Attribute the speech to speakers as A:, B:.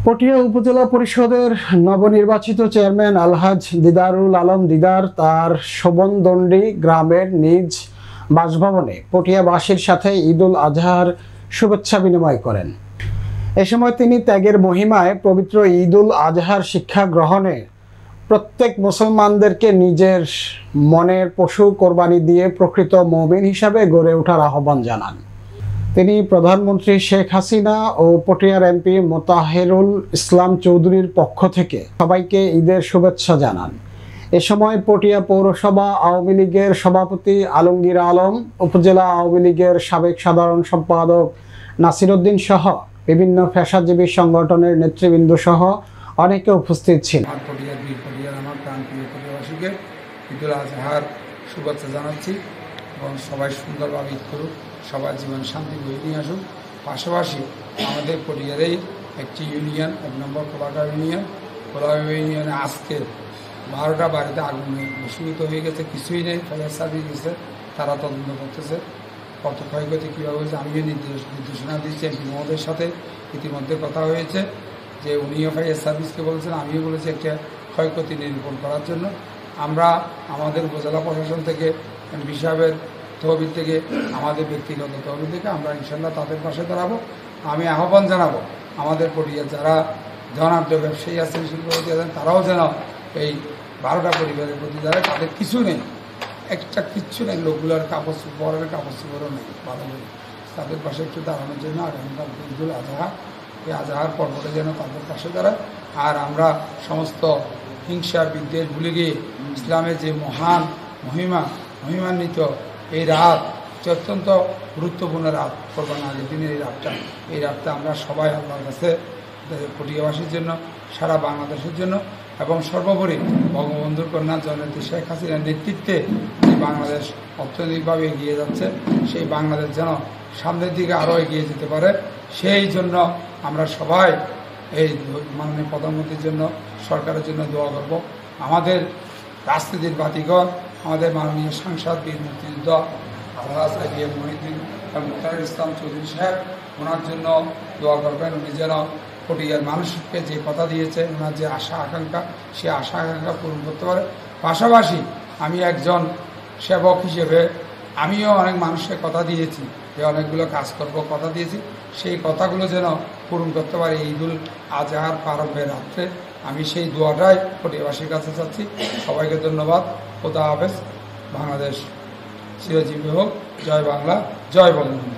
A: পটিয়া উপজেলা পরিষদের নবনির্বাচিত চেয়ারম্যান আলহাজ দিদারুল আলম দিদার তার শোভনদণ্ডী গ্রামের নিজ বাসভবনে পটিয়াবাসীর সাথে ঈদুল আজহার শুভেচ্ছা বিনিময় করেন। এ সময় তিনি ত্যাগের মহিমায় পবিত্র ঈদুল আজহার শিক্ষা গ্রহণে প্রত্যেক মুসলমানদেরকে নিজের মনের পশু কোরবানি দিয়ে প্রকৃত মুমিন হিসাবে গড়ে ওঠার আহ্বান জানান। তিনি প্রধানমন্ত্রী শেখ হাসিনা ও পটিয়ার এমপি মোতাহেরুল ইসলাম চৌধুরীর পক্ষ থেকে সবাইকে ঈদের শুভেচ্ছা জানান। এ সময় পটিয়া পৌরসভা আওয়ামী লীগের সভাপতি আলমগীর আলম, উপজেলা আওয়ামী লীগের সাবেক সাধারণ সম্পাদক নাসির উদ্দিন সহ বিভিন্ন পেশাজীবী সংগঠনের নেতৃবৃন্দ সহ অনেকে উপস্থিত ছিলেন।
B: আমার প্রাণপ্রিয় পটিয়াবাসীকে ঈদুল আজহার শুভেচ্ছা জানাচ্ছি এবং সবাই সুন্দরভাবে ঈদ করুক, সবার জীবন শান্তি বয়ে নিয়ে আসুক। পাশাপাশি আমাদের পটিয়ারেই একটি ইউনিয়ন, 1 নম্বর কোলাঘাট ইউনিয়নে আজকে 12টা বাড়িতে আগুন বসীভূত হয়ে গেছে, কিছুই নেই, ফায়ার সার্ভিস গেছে, তারা তদন্ত করতেছে কত ক্ষয়ক্ষতি কীভাবে হয়েছে। আমিও নির্দেশনা দিচ্ছি এমপি মহোদয়ের সাথে ইতিমধ্যে কথা হয়েছে যে উনিও ফায়ার সার্ভিসকে বলেছেন, আমিও বলেছি একটা ক্ষয়ক্ষতি নিরূপণ করার জন্য। আমরা আমাদের উপজেলা প্রশাসন থেকে এমপি সাহেবের তহবিল থেকে, আমাদের ব্যক্তিগত তহবিল থেকে আমরা ইনশাল্লাহ তাদের পাশে দাঁড়াবো। আমি আহ্বান জানাবো আমাদের পরিবার যারা ধনাঢ্য ব্যবসায়ী আছেন, শিল্পপতি আছেন, তারাও যেন এই 12টা পরিবারের প্রতি দাঁড়ায়। তাদের কিছু নেই, একটা কিচ্ছু নেই, লোকগুলোর কাপড় চোপড়ও নেই, ভালো নেই, তাদের পাশে একটু দাঁড়ানোর জন্য আগামীকাল ঈদুল আজহা, এই আজহার পর্বটা যেন তাদের পাশে দাঁড়ায়। আর আমরা সমস্ত হিংসা বিদ্বেষ ভুলে গিয়ে ইসলামের যে মহান মহিমান্বিত এই রাত, অত্যন্ত গুরুত্বপূর্ণ রাত, কোরবান আগের দিনের এই রাতটা আমরা সবাই আল্লাহর কাছে পটিয়াবাসীর জন্য, সারা বাংলাদেশের জন্য এবং সর্বোপরি বঙ্গবন্ধুর কন্যা জননেত্রী শেখ হাসিনার নেতৃত্বে যে বাংলাদেশ অর্থনৈতিকভাবে এগিয়ে যাচ্ছে, সেই বাংলাদেশ যেন সামনের দিকে আরও এগিয়ে যেতে পারে, সেই জন্য আমরা সবাই এই মাননীয় প্রধানমন্ত্রীর জন্য, সরকারের জন্য দোয়া করব। আমাদের রাজনীতির বাতিঘর, আমাদের মাননীয় সাংসদ বীর মুক্তিযুদ্ধ আলহাজ আইবিএম মহিউদ্দিন মোতাহেরুল ইসলাম চৌধুরী সাহেব, ওনার জন্য দোয়া করবেন। উনি যেন পটিয়ার মানুষকে যে কথা দিয়েছেন, ওনার যে আশা আকাঙ্ক্ষা, সেই আশা আকাঙ্ক্ষা পূরণ করতে পারে। পাশাপাশি আমি একজন সেবক হিসেবে আমিও অনেক মানুষকে কথা দিয়েছি যে অনেকগুলো কাজ করব, কথা দিয়েছি, সেই কথাগুলো যেন পূরণ করতে পারে ঈদুল আজহার প্রারম্ভের রাত্রে। আমি সেই দোয়াটাই পটিয়াবাসীর কাছে চাচ্ছি। সবাইকে ধন্যবাদ। খোদা হাফেজ। বাংলাদেশ চিরজীবী হোক। জয় বাংলা, জয় বঙ্গবন্ধু।